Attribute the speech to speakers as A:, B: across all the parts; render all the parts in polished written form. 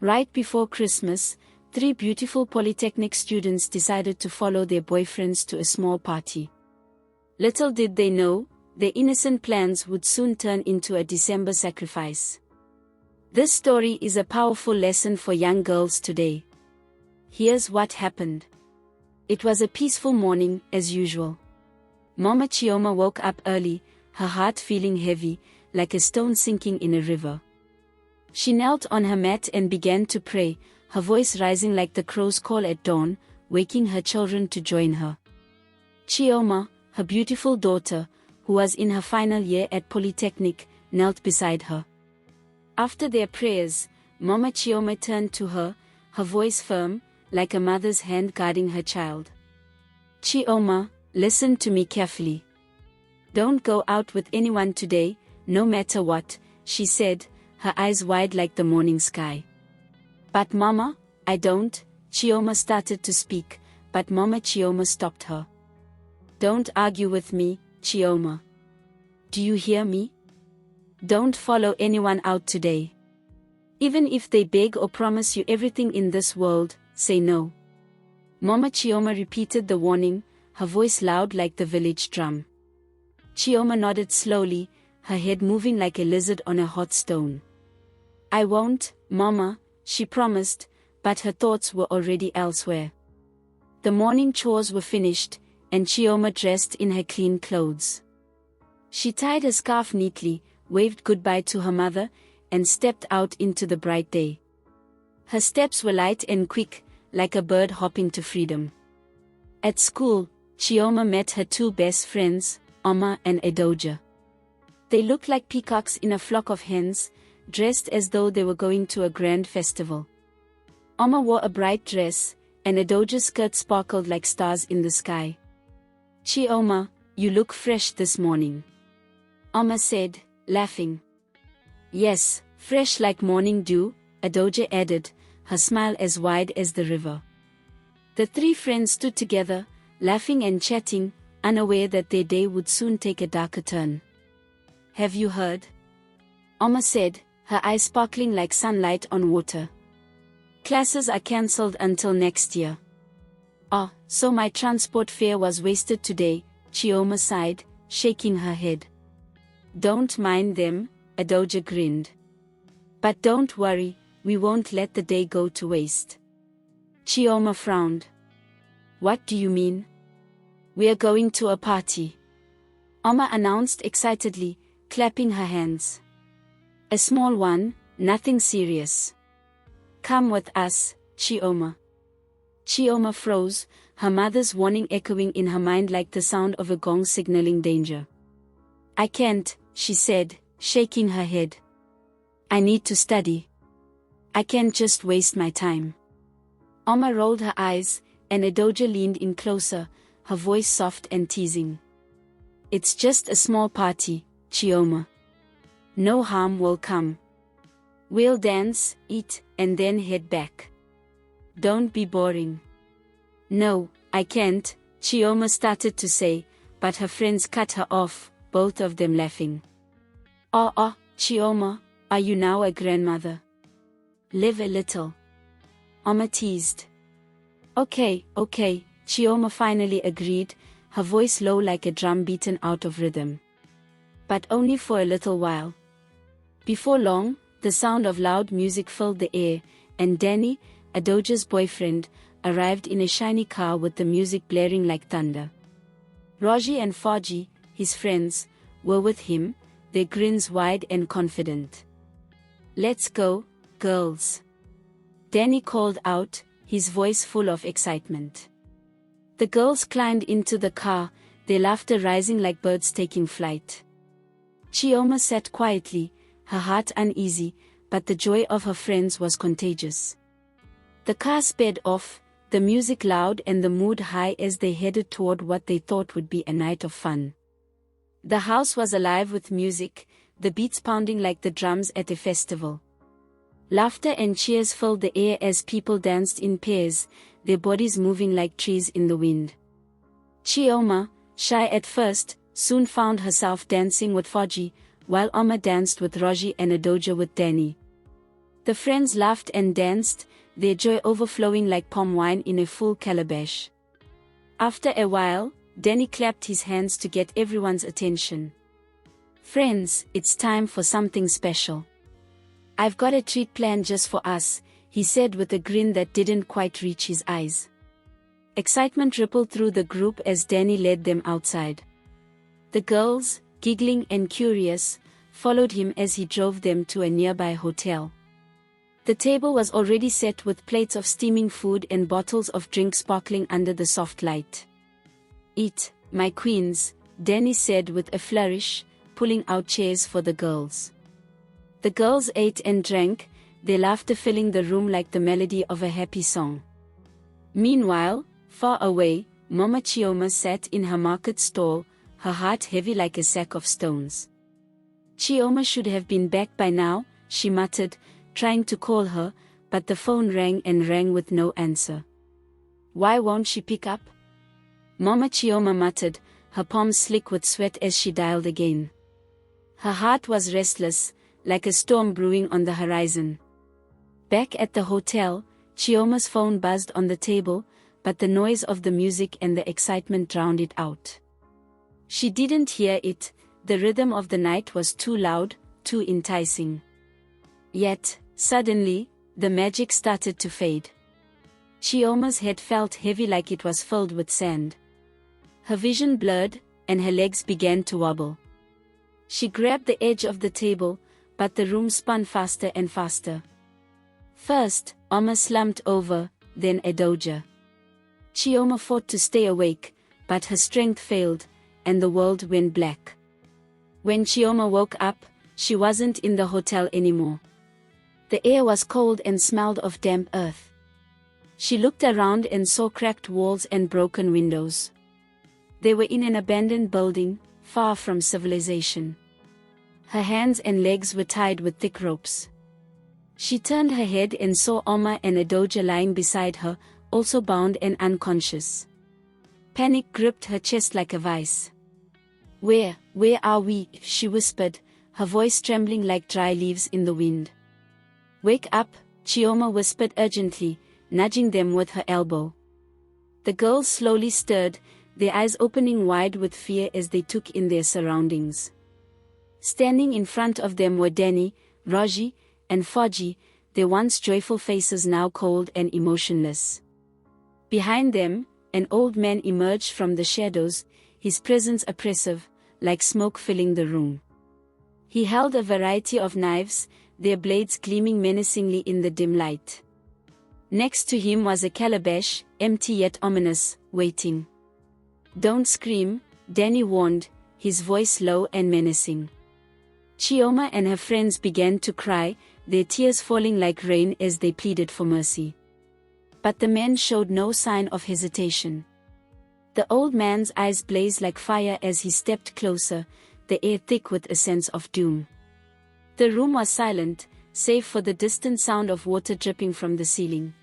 A: Right before Christmas, 3 beautiful Polytechnic students decided to follow their boyfriends to a small party. Little did they know, their innocent plans would soon turn into a December sacrifice. This story is a powerful lesson for young girls today. Here's what happened. It was a peaceful morning, as usual. Mama Chioma woke up early, her heart feeling heavy, like a stone sinking in a river. She knelt on her mat and began to pray, her voice rising like the crow's call at dawn, waking her children to join her. Chioma, her beautiful daughter, who was in her final year at Polytechnic, knelt beside her. After their prayers, Mama Chioma turned to her, her voice firm, like a mother's hand guarding her child. Chioma, listen to me carefully. Don't go out with anyone today, no matter what, she said, her eyes wide like the morning sky. But Mama, I don't, Chioma started to speak, but Mama Chioma stopped her. Don't argue with me, Chioma. Do you hear me? Don't follow anyone out today. Even if they beg or promise you everything in this world, say no. Mama Chioma repeated the warning, her voice loud like the village drum. Chioma nodded slowly, her head moving like a lizard on a hot stone. I won't, Mama, she promised, but her thoughts were already elsewhere. The morning chores were finished, and Chioma dressed in her clean clothes. She tied her scarf neatly, waved goodbye to her mother, and stepped out into the bright day. Her steps were light and quick, like a bird hopping to freedom. At school, Chioma met her 2 best friends, Oma and Edoja. They looked like peacocks in a flock of hens, dressed as though they were going to a grand festival. Oma wore a bright dress, and Edoja's skirt sparkled like stars in the sky. Chioma, you look fresh this morning, Oma said, laughing. Yes, fresh like morning dew, Edoja added, her smile as wide as the river. The 3 friends stood together, laughing and chatting, unaware that their day would soon take a darker turn. Have you heard? Oma said, her eyes sparkling like sunlight on water. Classes are cancelled until next year. Ah, so my transport fare was wasted today, Chioma sighed, shaking her head. Don't mind them, Edoja grinned. But don't worry, we won't let the day go to waste. Chioma frowned. What do you mean? We're going to a party, Oma announced excitedly, clapping her hands. A small one, nothing serious. Come with us, Chioma. Chioma froze, her mother's warning echoing in her mind like the sound of a gong signaling danger. I can't, she said, shaking her head. I need to study. I can't just waste my time. Oma rolled her eyes, and Edoja leaned in closer, her voice soft and teasing. It's just a small party, Chioma. No harm will come. We'll dance, eat, and then head back. Don't be boring. No, I can't, Chioma started to say, but her friends cut her off, both of them laughing. Oh, Chioma, are you now a grandmother? Live a little, Oma teased. Okay, Chioma finally agreed, her voice low like a drum beaten out of rhythm. But only for a little while. Before long, the sound of loud music filled the air, and Danny, Edoja's boyfriend, arrived in a shiny car with the music blaring like thunder. Roji and Faji, his friends, were with him, their grins wide and confident. Let's go, girls, Danny called out, his voice full of excitement. The girls climbed into the car, their laughter rising like birds taking flight. Chioma sat quietly, her heart uneasy, but the joy of her friends was contagious. The car sped off, the music loud and the mood high as they headed toward what they thought would be a night of fun. The house was alive with music, the beats pounding like the drums at a festival. Laughter and cheers filled the air as people danced in pairs, their bodies moving like trees in the wind. Chioma, shy at first, soon found herself dancing with Faji, while Oma danced with Roji and Edoja with Danny. The friends laughed and danced, their joy overflowing like palm wine in a full calabash. After a while, Danny clapped his hands to get everyone's attention. "Friends, it's time for something special. I've got a treat planned just for us," he said with a grin that didn't quite reach his eyes. Excitement rippled through the group as Danny led them outside. The girls, giggling and curious, followed him as he drove them to a nearby hotel. The table was already set with plates of steaming food and bottles of drink sparkling under the soft light. "Eat, my queens," Danny said with a flourish, pulling out chairs for the girls. The girls ate and drank, their laughter filling the room like the melody of a happy song. Meanwhile, far away, Mama Chioma sat in her market stall, her heart heavy like a sack of stones. "Chioma should have been back by now," she muttered, trying to call her, but the phone rang and rang with no answer. "Why won't she pick up?" Mama Chioma muttered, her palms slick with sweat as she dialed again. Her heart was restless, like a storm brewing on the horizon. Back at the hotel, Chioma's phone buzzed on the table, but the noise of the music and the excitement drowned it out. She didn't hear it, the rhythm of the night was too loud, too enticing. Yet, suddenly, the magic started to fade. Chioma's head felt heavy like it was filled with sand. Her vision blurred, and her legs began to wobble. She grabbed the edge of the table, but the room spun faster and faster. First, Oma slumped over, then Edoja. Chioma fought to stay awake, but her strength failed, and the world went black. When Chioma woke up, she wasn't in the hotel anymore. The air was cold and smelled of damp earth. She looked around and saw cracked walls and broken windows. They were in an abandoned building, far from civilization. Her hands and legs were tied with thick ropes. She turned her head and saw Oma and Edoja lying beside her, also bound and unconscious. Panic gripped her chest like a vice. Where are we?" she whispered, her voice trembling like dry leaves in the wind. "Wake up," Chioma whispered urgently, nudging them with her elbow. The girls slowly stirred, their eyes opening wide with fear as they took in their surroundings. Standing in front of them were Danny, Roji, and Foji, their once joyful faces now cold and emotionless. Behind them, an old man emerged from the shadows, his presence oppressive, like smoke filling the room. He held a variety of knives, their blades gleaming menacingly in the dim light. Next to him was a calabash, empty yet ominous, waiting. "Don't scream," Danny warned, his voice low and menacing. Chioma and her friends began to cry, their tears falling like rain as they pleaded for mercy. But the men showed no sign of hesitation. The old man's eyes blazed like fire as he stepped closer, the air thick with a sense of doom. The room was silent, save for the distant sound of water dripping from the ceiling.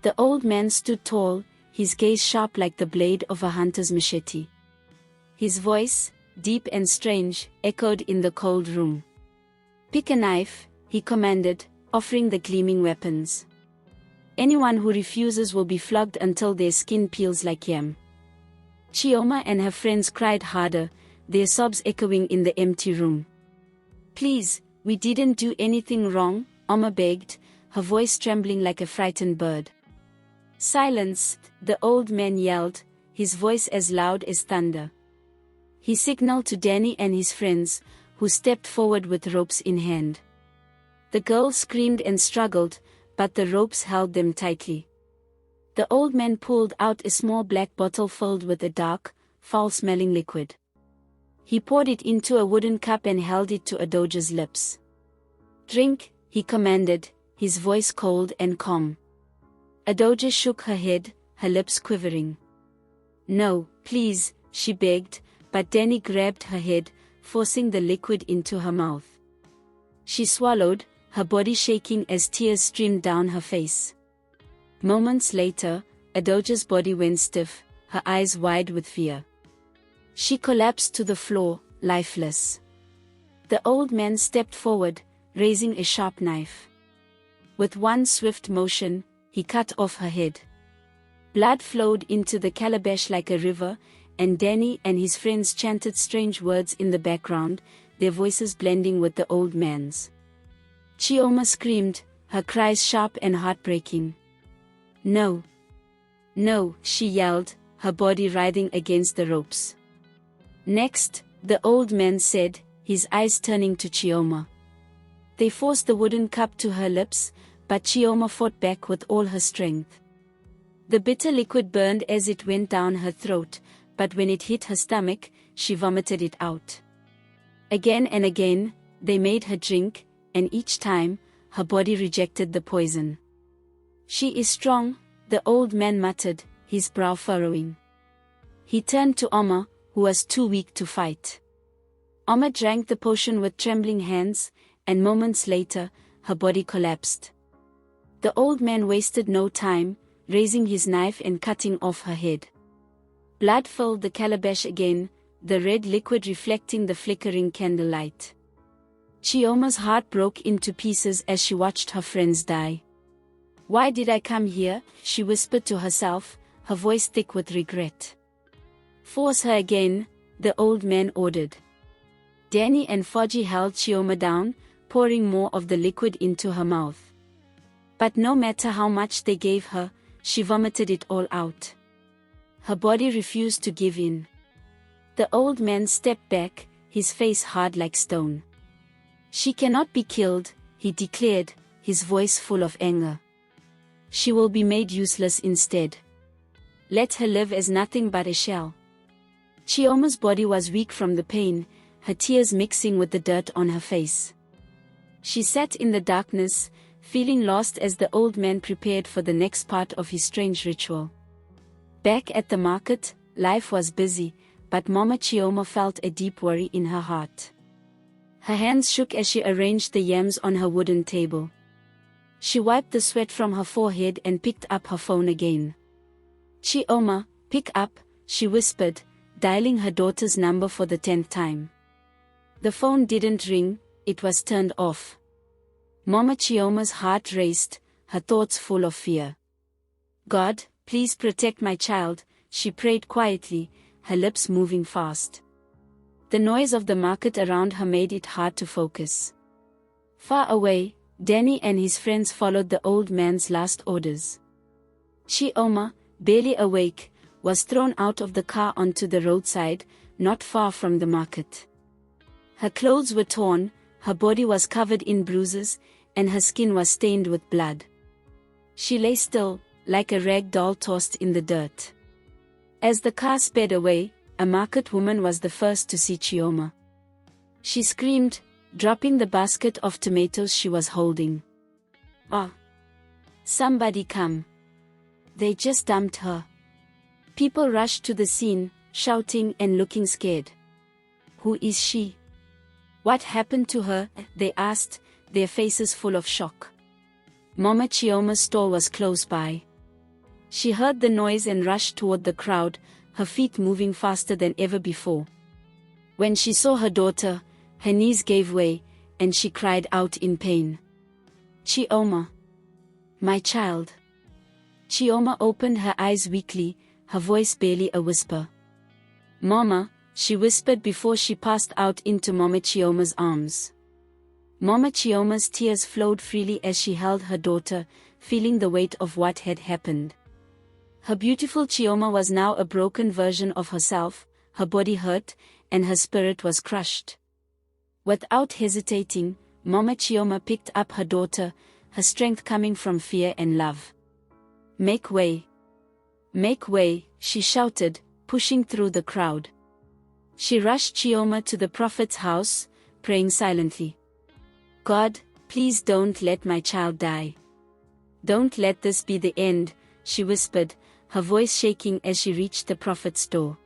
A: The old man stood tall, his gaze sharp like the blade of a hunter's machete. His voice, deep and strange, echoed in the cold room. "Pick a knife," he commanded, offering the gleaming weapons. "Anyone who refuses will be flogged until their skin peels like yam." Chioma and her friends cried harder, their sobs echoing in the empty room. "Please, we didn't do anything wrong," Oma begged, her voice trembling like a frightened bird. "Silence," the old man yelled, his voice as loud as thunder. He signaled to Danny and his friends, who stepped forward with ropes in hand. The girls screamed and struggled, but the ropes held them tightly. The old man pulled out a small black bottle filled with a dark, foul-smelling liquid. He poured it into a wooden cup and held it to Edoja's lips. "Drink," he commanded, his voice cold and calm. Edoja shook her head, her lips quivering. "No, please," she begged, but Danny grabbed her head, forcing the liquid into her mouth. She swallowed, her body shaking as tears streamed down her face. Moments later, Edoja's body went stiff, her eyes wide with fear. She collapsed to the floor, lifeless. The old man stepped forward, raising a sharp knife. With one swift motion, he cut off her head. Blood flowed into the calabash like a river, and Danny and his friends chanted strange words in the background, their voices blending with the old man's. Chioma screamed, her cries sharp and heartbreaking. "No! No!" she yelled, her body writhing against the ropes. "Next," the old man said, his eyes turning to Chioma. They forced the wooden cup to her lips, but Chioma fought back with all her strength. The bitter liquid burned as it went down her throat, but when it hit her stomach, she vomited it out. Again and again, they made her drink, and each time, her body rejected the poison. "She is strong," the old man muttered, his brow furrowing. He turned to Oma, who was too weak to fight. Oma drank the potion with trembling hands, and moments later, her body collapsed. The old man wasted no time, raising his knife and cutting off her head. Blood filled the calabash again, the red liquid reflecting the flickering candlelight. Chioma's heart broke into pieces as she watched her friends die. "Why did I come here?" she whispered to herself, her voice thick with regret. "Force her again," the old man ordered. Danny and Foji held Chioma down, pouring more of the liquid into her mouth. But no matter how much they gave her, she vomited it all out. Her body refused to give in. The old man stepped back, his face hard like stone. "She cannot be killed," he declared, his voice full of anger. "She will be made useless instead. Let her live as nothing but a shell." Chioma's body was weak from the pain, her tears mixing with the dirt on her face. She sat in the darkness, feeling lost as the old man prepared for the next part of his strange ritual. Back at the market, life was busy, but Mama Chioma felt a deep worry in her heart. Her hands shook as she arranged the yams on her wooden table. She wiped the sweat from her forehead and picked up her phone again. "Chioma, pick up," she whispered, dialing her daughter's number for the 10th time. The phone didn't ring, it was turned off. Mama Chioma's heart raced, her thoughts full of fear. "God, please protect my child," she prayed quietly, her lips moving fast. The noise of the market around her made it hard to focus. Far away, Danny and his friends followed the old man's last orders. Chioma, barely awake, was thrown out of the car onto the roadside, not far from the market. Her clothes were torn, her body was covered in bruises, and her skin was stained with blood. She lay still, like a rag doll tossed in the dirt. As the car sped away, a market woman was the first to see Chioma. She screamed, dropping the basket of tomatoes she was holding. "Ah! Somebody come! They just dumped her." People rushed to the scene, shouting and looking scared. "Who is she? What happened to her?" they asked, their faces full of shock. Mama Chioma's store was close by. She heard the noise and rushed toward the crowd, her feet moving faster than ever before. When she saw her daughter, her knees gave way, and she cried out in pain. "Chioma! My child!" Chioma opened her eyes weakly, her voice barely a whisper. "Mama," she whispered before she passed out into Mama Chioma's arms. Mama Chioma's tears flowed freely as she held her daughter, feeling the weight of what had happened. Her beautiful Chioma was now a broken version of herself, her body hurt, and her spirit was crushed. Without hesitating, Mama Chioma picked up her daughter, her strength coming from fear and love. "Make way! Make way!" she shouted, pushing through the crowd. She rushed Chioma to the prophet's house, praying silently. "God, please don't let my child die. Don't let this be the end," she whispered, her voice shaking as she reached the prophet's door.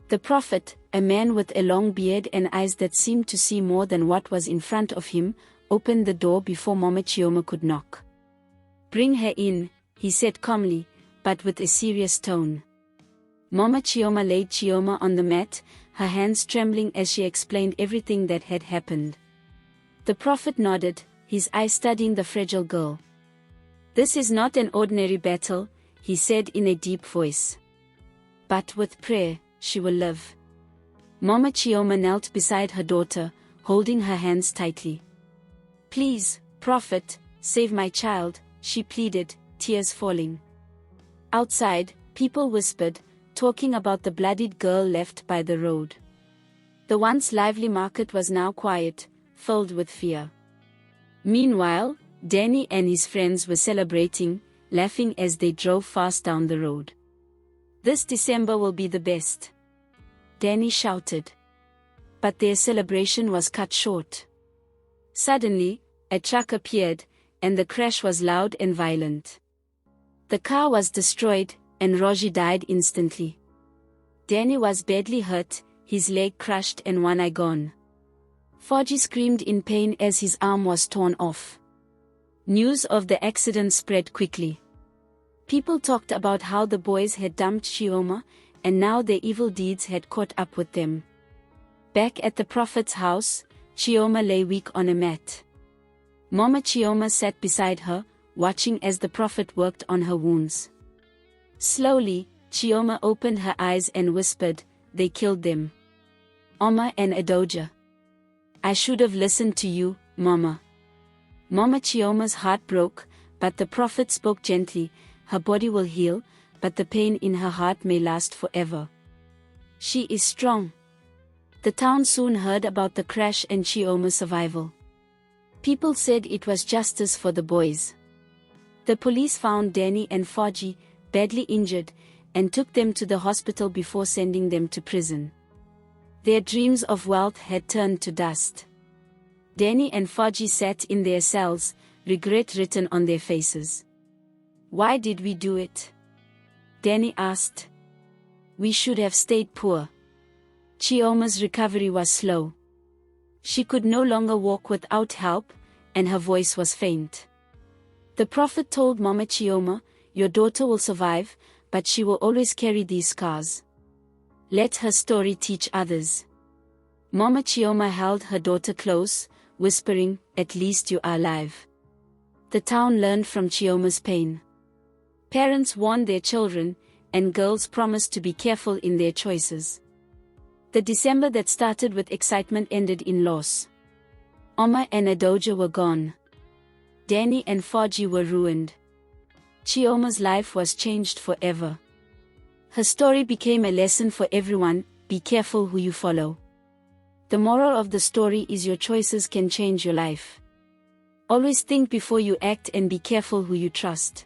A: The prophet, a man with a long beard and eyes that seemed to see more than what was in front of him, opened the door before Mama Chioma could knock. "Bring her in," he said calmly, but with a serious tone. Mama Chioma laid Chioma on the mat, her hands trembling as she explained everything that had happened. The prophet nodded, his eyes studying the fragile girl. "This is not an ordinary battle," he said in a deep voice. "But with prayer, she will live." Mama Chioma knelt beside her daughter, holding her hands tightly. "Please, Prophet, save my child," she pleaded, tears falling. Outside, people whispered, talking about the bloodied girl left by the road. The once lively market was now quiet, filled with fear. Meanwhile, Danny and his friends were celebrating, laughing as they drove fast down the road. "This December will be the best," Danny shouted. But their celebration was cut short. Suddenly, a truck appeared, and the crash was loud and violent. The car was destroyed, and Roji died instantly. Danny was badly hurt, his leg crushed and one eye gone. Foji screamed in pain as his arm was torn off. News of the accident spread quickly. People talked about how the boys had dumped Chioma, and now their evil deeds had caught up with them. Back at the prophet's house, Chioma lay weak on a mat. Mama Chioma sat beside her, watching as the prophet worked on her wounds. Slowly, Chioma opened her eyes and whispered, "They killed them. Oma and Adoja. I should have listened to you, Mama." Mama Chioma's heart broke, but the prophet spoke gently, "Her body will heal, but the pain in her heart may last forever. She is strong." The town soon heard about the crash and Chioma's survival. People said it was justice for the boys. The police found Danny and Foji, badly injured, and took them to the hospital before sending them to prison. Their dreams of wealth had turned to dust. Danny and Foji sat in their cells, regret written on their faces. "Why did we do it?" Danny asked. "We should have stayed poor." Chioma's recovery was slow. She could no longer walk without help, and her voice was faint. The prophet told Mama Chioma, "Your daughter will survive, but she will always carry these scars. Let her story teach others." Mama Chioma held her daughter close, whispering, "At least you are alive." The town learned from Chioma's pain. Parents warned their children, and girls promised to be careful in their choices. The December that started with excitement ended in loss. Oma and Adoja were gone. Danny and Foji were ruined. Chioma's life was changed forever. Her story became a lesson for everyone: be careful who you follow. The moral of the story is your choices can change your life. Always think before you act and be careful who you trust.